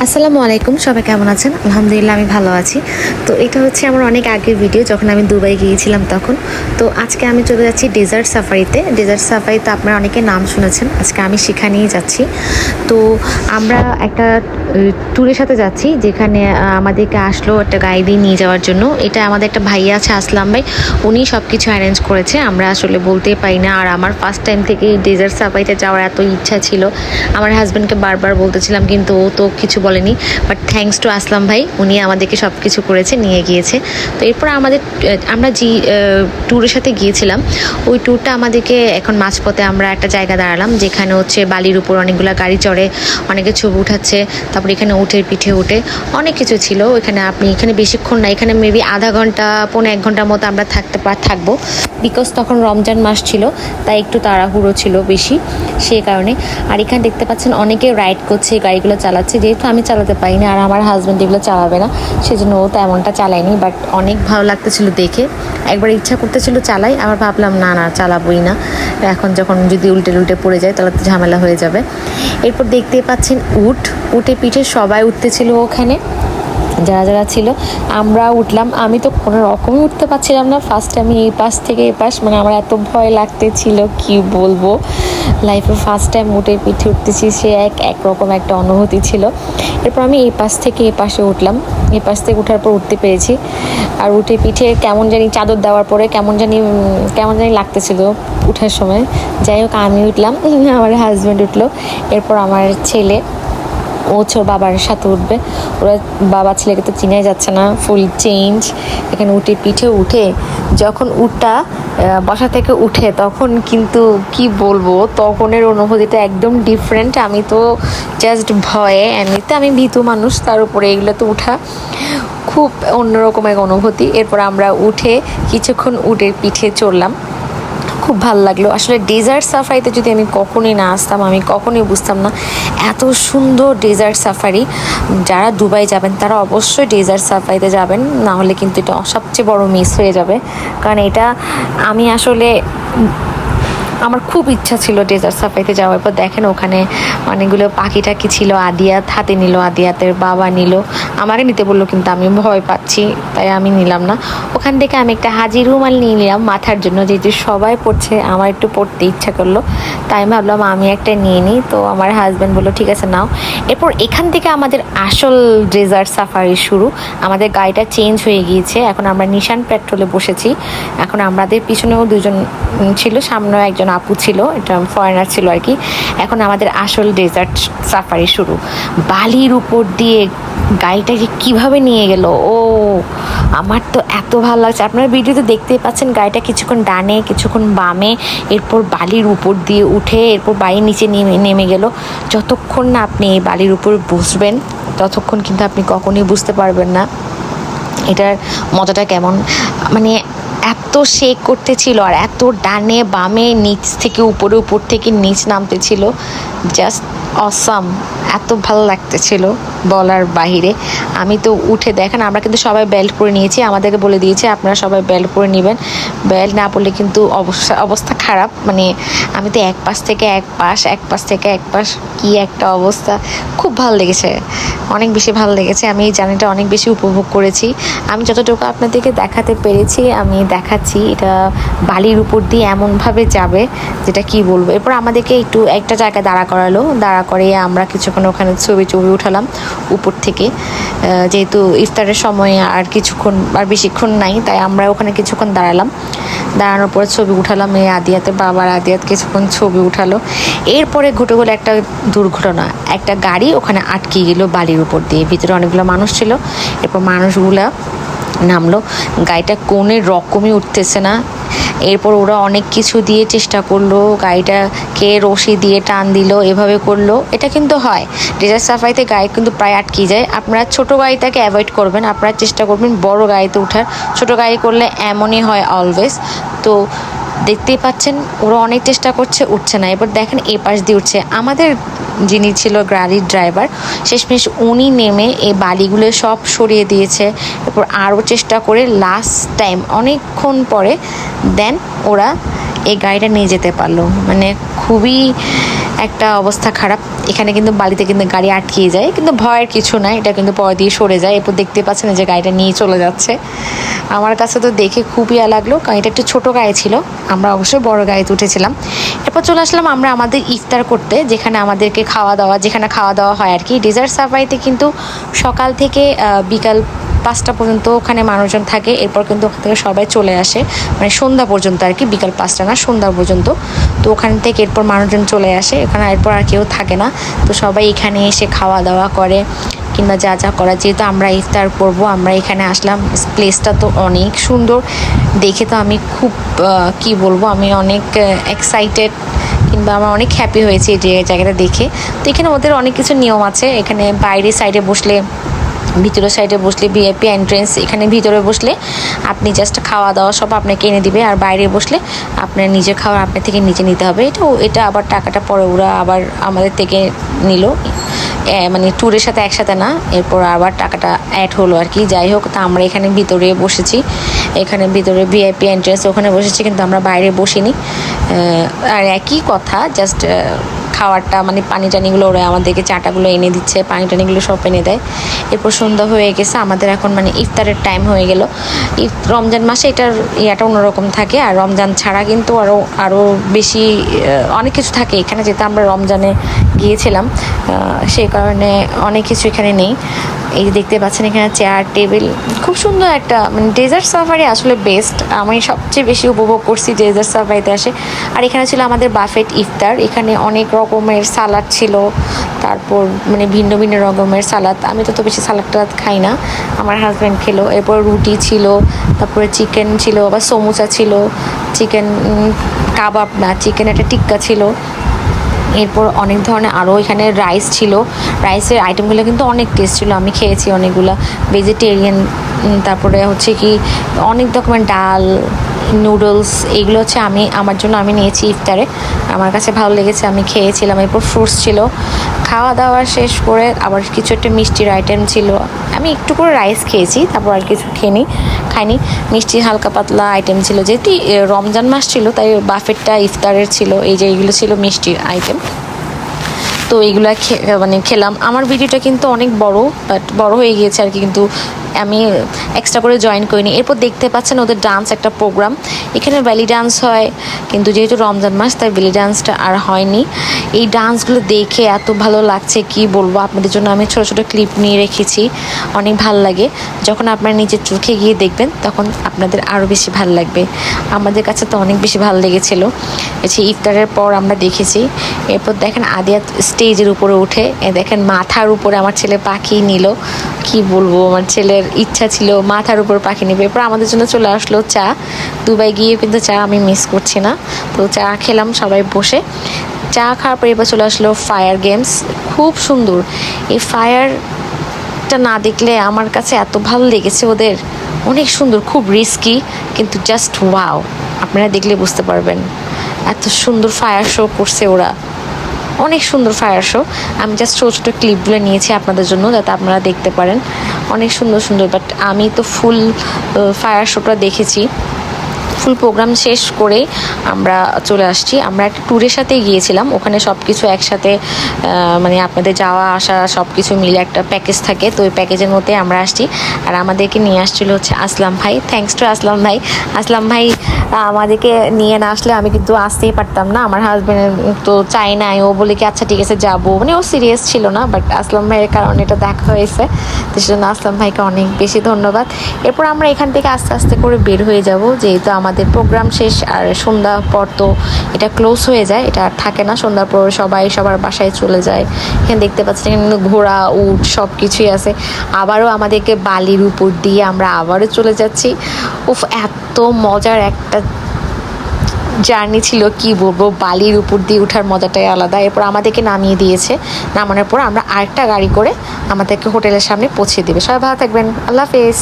আসসালামু আলাইকুম, সবাই কেমন আছেন? আলহামদুলিল্লাহ আমি ভালো আছি। তো এটা হচ্ছে আমার অনেক আগের ভিডিও, যখন আমি দুবাই গিয়েছিলাম তখন। তো আজকে আমি চলে যাচ্ছি ডেজার্ট সাফারিতে। ডেজার্ট সাফারিতে আপনারা অনেকে নাম শুনেছেন, আজকে আমি সেখানেই যাচ্ছি। তো আমরা একটা ট্যুরের সাথে যাচ্ছি, যেখানে আমাদেরকে আসলো একটা গাইডে নিয়ে যাওয়ার জন্য। এটা আমাদের একটা ভাইয়া আছে, আসলাম ভাই, উনি সব কিছু অ্যারেঞ্জ করেছে। আমরা আসলে বলতেই পারি না। আর আমার ফার্স্ট টাইম থেকে ডেজার্ট সাফারিতে যাওয়ার এত ইচ্ছা ছিল, আমার হাজব্যান্ডকে বারবার বলতেছিলাম, কিন্তু ও তো কিছু বলেনি। বাট থ্যাঙ্কস টু আসলাম ভাই, উনি আমাদেরকে সব কিছু করেছে, নিয়ে গিয়েছে। তো এরপর আমরা যে ট্যুরের সাথে গিয়েছিলাম, ওই ট্যুরটা আমাদেরকে এখন মাঝপথে আমরা একটা জায়গা দাঁড়ালাম, যেখানে হচ্ছে বালির উপর অনেকগুলো গাড়ি চড়ে, অনেকে ছবি উঠাচ্ছে। তারপর এখানে উঠের পিঠে উঠে অনেক কিছু ছিল। এখানে বেশিক্ষণ না, এখানে মেবি আধা ঘন্টা 1.5 ঘন্টার মতো আমরা থাকবো, বিকজ তখন রমজান মাস ছিল, তাই একটু তাড়াহুড়ো ছিল বেশি, সেই কারণে। আর এখানে দেখতে পাচ্ছেন অনেকে রাইড করছে, গাড়িগুলো চালাচ্ছে। যেহেতু আমি চালাতে পারি না, আর আমার হাজব্যান্ড এগুলো চালাবে না, সেজন্য ও তেমনটা চালায়নি। বাট অনেক ভালো লাগতেছিল দেখে, একবার ইচ্ছা করতেছিল চালাই, আবার ভাবলাম না না চালাবোই না, এখন যখন যদি উল্টে পড়ে যায় তাহলে তো ঝামেলা হয়ে যাবে। এরপর দেখতেই পাচ্ছেন উটে পিঠে সবাই উঠতেছিল ওখানে, যারা যারা ছিল। আমরা উঠলাম, আমি তো কোনো রকমই উঠতে পারছিলাম না। ফার্স্ট আমি এই পাশ থেকে এই পাশ, মানে আমার এত ভয় লাগতেছিল কি বলবো। লাইফে ফার্স্ট টাইম উঠে পিঠে উঠতেছি, সে একরকম একটা অনুভূতি ছিল। এরপর আমি এই পাশ থেকে এই পাশে উঠলাম, এই পাশ থেকে উঠার পর উঠতে পেরেছি। আর উঠে পিঠে কেমন জানি চাদর দেওয়ার পরে কেমন জানি লাগতেছিল উঠার সময়। যাই হোক, আমি উঠলাম, আমার হাজব্যান্ড উঠলো, এরপর আমার ছেলে, ও ওর বাবার সাথে উঠবে। ওরা বাবা ছেলেকে তো চিনাই যাচ্ছে না, ফুল চেঞ্জ। এখানে পিঠে উঠে যখন বসা থেকে উঠে, তখন কিন্তু কি বলবো, তখনের অনুভূতিটা একদম ডিফারেন্ট। আমি তো জাস্ট ভয়ে, এমনিতে আমি ভীতু মানুষ, তার উপরে এগুলো তো উঠা খুব অন্যরকম এক অনুভূতি। এরপর আমরা উঠে কিছুক্ষণ উটের পিঠে চড়লাম, খুব ভালো লাগলো। আসলে ডেজার্ট সাফারিতে যদি আমি কখনোই না আসতাম, আমি কখনোই বুঝতাম না এত সুন্দর ডেজার্ট সাফারি। যারা দুবাই যাবেন তারা অবশ্যই ডেজার্ট সাফারিতে যাবেন, না হলে কিন্তু এটা সবচেয়ে বড় মিস হয়ে যাবে। কারণ এটা আমি আসলে আমার খুব ইচ্ছা ছিল ডেজার্ট সাফারিতে যাওয়ার। পর দেখেন ওখানে অনেকগুলো পাখি টাকি ছিল, আদিয়াত হাতে নিল, আদিয়াতের বাবা নিল, আমাকে নিতে বললো, কিন্তু আমি ভয় পাচ্ছি তাই আমি নিলাম না। ওখান থেকে আমি একটা হাজি রুমাল নিয়ে নিলাম মাথার জন্য, যেহেতু সবাই পড়ছে, আমার একটু পড়তে ইচ্ছা করলো, তাই আমি ভাবলাম আমি একটা নিয়ে নিই। তো আমার হাজব্যান্ড বললো ঠিক আছে নাও। এরপর এখান থেকে আমাদের আসল ডেজার্ট সাফারি শুরু। আমাদের গাড়িটা চেঞ্জ হয়ে গিয়েছে, এখন আমরা নিশান পেট্রোলে বসেছি। এখন আমাদের পিছনেও দুজন ছিল, সামনেও একজন আপু ছিল, এটা ফরেনার ছিল আর কি। এখন আমাদের আসল ডেজার্ট সাফারি শুরু। বালির উপর দিয়ে গাড়িটাকে কিভাবে নিয়ে গেল, ও আমার তো এত ভালো লাগছে। আপনারা ভিডিওতে দেখতেই পাচ্ছেন, গাড়িটা কিছুক্ষণ ডানে কিছুক্ষণ বামে, এরপর বালির উপর দিয়ে উঠে এরপর বাড়ির নিচে নেমে গেল। যতক্ষণ না আপনি এই বালির উপর বসবেন, ততক্ষণ কিন্তু আপনি কখনোই বুঝতে পারবেন না এটার মজাটা কেমন। মানে এত শেক করতেছিল, আর এত ডানে বামে নিচ থেকে উপরে, উপর থেকে নিচ নামতেছিল, জাস্ট অসাম, এত ভালো লাগতেছিল বলার বাহিরে। আমি তো উঠে দেখেন, আমরা কিন্তু সবাই বেল্ট পরে নিয়েছি, আমাদেরকে বলে দিয়েছে আপনারা সবাই বেল্ট পরে নেবেন, বেল্ট না পরলে কিন্তু অবস্থা খারাপ। মানে আমি তো এক পাশ থেকে এক পাশ, কি একটা অবস্থা। খুব ভালো লেগেছে, অনেক বেশি ভালো লেগেছে। আমি এই জার্নিটা অনেক বেশি উপভোগ করেছি। আমি যতটুকু আপনাদেরকে দেখাতে পেরেছি আমি দেখাচ্ছি। এটা বালির উপর দিয়ে এমনভাবে যাবে যেটা কি বলবো। এরপর আমাদেরকে একটা জায়গায় দাঁড়া করিয়ে আমরা কিছুক্ষণ ওখানে ছবি উঠালাম উপর থেকে। যেহেতু ইফতারের সময় আর বেশিক্ষণ নাই, তাই আমরা ওখানে কিছুক্ষণ দাঁড়ানোর পরে ছবি উঠালাম। এই আদিয়াতের বাবার আদিয়াত কিছুক্ষণ ছবি উঠালো। এরপরে ঘটে গেলো একটা দুর্ঘটনা, একটা গাড়ি ওখানে আটকে গেল বালির উপর দিয়ে, ভিতরে অনেকগুলো মানুষ ছিল। এরপর মানুষগুলা নামলো, গাড়িটা কোনো রকমই উঠতেছে না। এরপর ওরা অনেক কিছু দিয়ে চেষ্টা করলো, গাড়িটাকে রশি দিয়ে টান দিল, এভাবে করলো। এটা কিন্তু হয় ডেজার্ট সাফারিতে, গাড়ি কিন্তু প্রায় আটকে যায়। আপনারা ছোট গাড়িটাকে অ্যাভয়েড করবেন, আপনারা চেষ্টা করবেন বড় গাড়িতে ওঠার। ছোট গাড়ি করলে এমনই হয় অলওয়েজ। তো দেখতেই পাচ্ছেন ওরা অনেক চেষ্টা করছে, উঠছে না। এবার দেখেন এই পাশ দিয়ে উঠছে। আমাদের যিনি ছিল গাড়ির ড্রাইভার, শেষমেশ উনি নেমে এই বালিগুলো সব সরিয়ে দিয়েছে। এরপর আরও চেষ্টা করে লাস্ট টাইম অনেকক্ষণ পরে দেন ওরা এই গাড়িটা নিয়ে যেতে পারলো। মানে খুবই একটা অবস্থা খারাপ। এখানে কিন্তু বালিতে কিন্তু গাড়ি আটকিয়ে যায়, কিন্তু ভয়ের কিছু নাই, এটা কিন্তু পরে দিয়ে সরে যায়। এরপর দেখতে পাচ্ছেন যে গাড়িটা নিয়ে চলে যাচ্ছে। আমার কাছে তো দেখে খুবই লাগলো, কারণ এটা একটু ছোটো গাড়ি ছিল, আমরা অবশ্যই বড় গাড়িতে উঠেছিলাম। এরপর চলে আসলাম আমরা আমাদের ইফতার করতে, যেখানে আমাদেরকে যেখানে খাওয়া দাওয়া হয় আর কি। ডেজার্ট সাফারিতে কিন্তু সকাল থেকে বিকাল 5টা পর্যন্ত ওখানে মানুষজন থাকে। এরপর কিন্তু ওখান থেকে সবাই চলে আসে, মানে সন্ধ্যা পর্যন্ত আর কি, বিকাল 5টা না, সন্ধ্যা পর্যন্ত। তো ওখান থেকে এরপর মানুষজন চলে আসে, এখানে এরপর আর কেউ থাকে না। তো সবাই এখানে এসে খাওয়া দাওয়া করে কিংবা যা যা করা। যেহেতু আমরা ইফতার করবো, আমরা এখানে আসলাম। প্লেসটা তো অনেক সুন্দর দেখে, তো আমি খুব কি বলবো, আমি অনেক এক্সাইটেড কিংবা আমার অনেক হ্যাপি হয়েছে এই জায়গাটা দেখে। তো এখানে ওদের অনেক কিছু নিয়ম আছে। এখানে বাইরের সাইডে বসলে, ভিতরের সাইডে বসলে ভিআইপি এন্ট্রেন্স, এখানে ভিতরে বসলে আপনি জাস্ট খাওয়া দাওয়া সব আপনাকে এনে দিবে, আর বাইরে বসলে আপনার নিজের খাবার আপনার থেকে নিজে নিতে হবে। এটা আবার টাকাটা পরে ওরা আবার আমাদের থেকে নিল, মানে ট্যুরের সাথে একসাথে না, এরপর আবার টাকাটা অ্যাড হলো আর কি। যাই হোক, তা আমরা এখানে ভিতরে বসেছি, এখানে ভিতরে ভিআইপি এন্ট্রেন্স, ওখানে বসেছি, কিন্তু আমরা বাইরে বসিনি। আর একই কথা, জাস্ট খাওয়ারটা মানে পানি টানিগুলো ওরা আমাদেরকে চাটাগুলো এনে দিচ্ছে, পানি টানিগুলো সব এনে দেয়। এরপর সন্ধ্যা হয়ে গেছে, আমাদের এখন মানে ইফতারের টাইম হয়ে গেল। রমজান মাসে এটার ইয়াটা অন্যরকম থাকে, আর রমজান ছাড়া কিন্তু আরও বেশি অনেক কিছু থাকে এখানে। যেহেতু আমরা রমজানে গিয়েছিলাম, সেই কারণে অনেক কিছু এখানে নেই। এই দেখতে পাচ্ছেন এখানে চেয়ার টেবিল, খুব সুন্দর একটা মানে ডেজার্ট সাফারি আসলে বেস্ট। আমি সবচেয়ে বেশি উপভোগ করছি ডেজার্ট সাফারিতে আসে। আর এখানে ছিল আমাদের বাফেট ইফতার, এখানে অনেক রকমের সালাদ ছিল, তারপর মানে ভিন্ন ভিন্ন রকমের সালাদ। আমি তো বেশি সালাদ টালাদ খাই না, আমার হাজব্যান্ড খেলো। এরপর রুটি ছিল, তারপরে চিকেন ছিল, আবার সমুচা ছিল, চিকেন কাবাব না, চিকেন একটা টিক্কা ছিল। এরপর অনেক ধরনের আরও এখানে রাইস ছিল, রাইসের আইটেমগুলো কিন্তু অনেক টেস্ট ছিল, আমি খেয়েছি অনেকগুলো ভেজিটেরিয়ান। তারপরে হচ্ছে কি অনেক রকমের ডাল, নুডলস, এইগুলো হচ্ছে আমার জন্য আমি নিয়েছি ইফতারে, আমার কাছে ভালো লেগেছে, আমি খেয়েছিলাম। এরপর ফ্রুটস ছিল। খাওয়া দাওয়া শেষ করে আবার কিছু একটা মিষ্টির আইটেম ছিল, আমি একটু করে রাইস খেয়েছি, তারপর আর কিছু খাইনি। মিষ্টি হালকা পাতলা আইটেম ছিল, যেহেতু রমজান মাস ছিল তাই বাফেটটা ইফতারের ছিল। এই যে এইগুলো ছিল মিষ্টির আইটেম, তো এইগুলো মানে খেলাম। আমার ভিডিওটা কিন্তু অনেক বড় হয়ে গিয়েছে আর কি, কিন্তু আমি এক্সট্রা করে জয়েন করিনি। এরপর দেখতে পাচ্ছেন ওদের ডান্স একটা প্রোগ্রাম, এখানে বেলি ডান্স হয়, কিন্তু যেহেতু রমজান মাস তাই বেলি ডান্সটা আর হয়নি। এই ডান্সগুলো দেখে এত ভালো লাগছে কি বলবো, আপনাদের জন্য আমি ছোটো ছোটো ক্লিপ নিয়ে রেখেছি, অনেক ভালো লাগে। যখন আপনারা নিজের চোখে গিয়ে দেখবেন তখন আপনাদের আরও বেশি ভালো লাগবে। আমাদের কাছে তো অনেক বেশি ভালো লেগেছিলো। ইফতারের পর আমরা দেখেছি। এরপর দেখেন আদিয়া স্টেজের উপরে উঠে, দেখেন মাথার উপরে আমার ছেলে পাখি নিল, কি বলবো, আমার ছেলের ইচ্ছা ছিল মাথার উপর পাখি নেবে। এরপর আমাদের জন্য চলে আসলো চা। দুবাই গিয়ে কিন্তু চা আমি মিস করছি না। তো চা খেলাম সবাই বসে, চা খাওয়ার পর এবার চলে আসলো ফায়ার গেমস, খুব সুন্দর। এই ফায়ারটা না দেখলে আমার কাছে এত ভালো লেগেছে, ওদের অনেক সুন্দর, খুব রিস্কি কিন্তু জাস্ট ওয়াও, আপনারা দেখলে বুঝতে পারবেন এত সুন্দর ফায়ার শো করছে ওরা, অনেক সুন্দর ফায়ার শো। আমি জাস্ট ছোটো ছোটো ক্লিপগুলো নিয়েছি আপনাদের জন্য, যাতে আপনারা দেখতে পারেন, অনেক সুন্দর সুন্দর। বাট আমি তো ফুল ফায়ার শোটা দেখেছি। ফুল প্রোগ্রাম শেষ করে আমরা চলে আসছি। আমরা একটা ট্যুরের সাথেই গিয়েছিলাম, ওখানে সব কিছু একসাথে মানে আপনাদের যাওয়া আসা সব কিছু মিলে একটা প্যাকেজ থাকে, তো ওই প্যাকেজের মধ্যে আমরা আসছি। আর আমাদেরকে নিয়ে আসছিল হচ্ছে আসলাম ভাই, থ্যাঙ্কস টু আসলাম ভাই। আসলাম ভাই আমাদেরকে নিয়ে না আসলে আমি কিন্তু আসতেই পারতাম না, আমার হাজব্যান্ড তো চাই নাই, ও বলে কি আচ্ছা ঠিক আছে যাবো, মানে ও সিরিয়াস ছিল না, বাট আসলাম ভাইয়ের কারণে এটা দেখা হয়েছে, তো সেজন্য আসলাম ভাইকে অনেক বেশি ধন্যবাদ। এরপর আমরা এখান থেকে আস্তে আস্তে করে বের হয়ে যাব, যেহেতু আমাদের প্রোগ্রাম শেষ, আর সন্ধ্যা পর তো এটা ক্লোজ হয়ে যায়, এটা আর থাকে না। সন্ধ্যার পর সবাই সবার বাসায় চলে যায়। এখানে দেখতে পাচ্ছেন এখানে ঘোড়া, উট সব কিছুই আছে। আবারও আমাদেরকে বালির উপর দিয়ে আমরা আবারও চলে যাচ্ছি। উফ, এত মজার একটা জার্নি ছিল, কি বলবো, বালির উপর দিয়ে ওঠার মজাটাই আলাদা। এরপর আমাদেরকে নামিয়ে দিয়েছে, নামানোর পর আমরা আরেকটা গাড়ি করে আমাদেরকে হোটেলের সামনে পৌঁছে দেবে। সবাই ভালো থাকবেন, আল্লাহ হাফেজ।